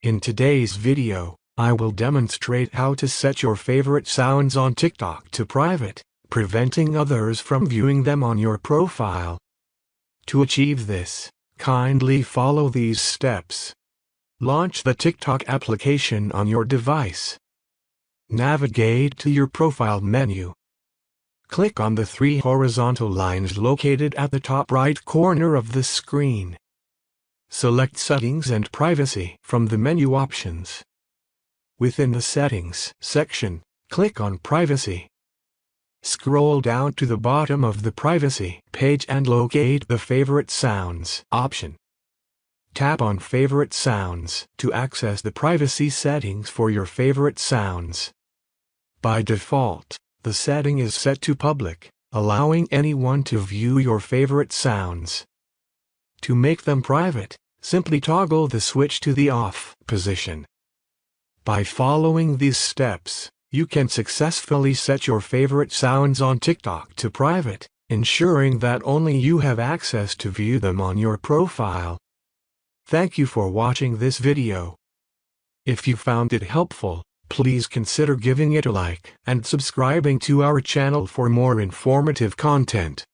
In today's video, I will demonstrate how to set your favorite sounds on TikTok to private, preventing others from viewing them on your profile. To achieve this, kindly follow these steps. Launch the TikTok application on your device. Navigate to your profile menu. Click on the three horizontal lines located at the top right corner of the screen. Select Settings and Privacy from the menu options. Within the Settings section, click on Privacy. Scroll down to the bottom of the Privacy page and locate the Favorite Sounds option. Tap on Favorite Sounds to access the privacy settings for your favorite sounds. By default, the setting is set to Public, allowing anyone to view your favorite sounds. To make them private, simply toggle the switch to the off position. By following these steps, you can successfully set your favorite sounds on TikTok to private, ensuring that only you have access to view them on your profile. Thank you for watching this video. If you found it helpful, please consider giving it a like and subscribing to our channel for more informative content.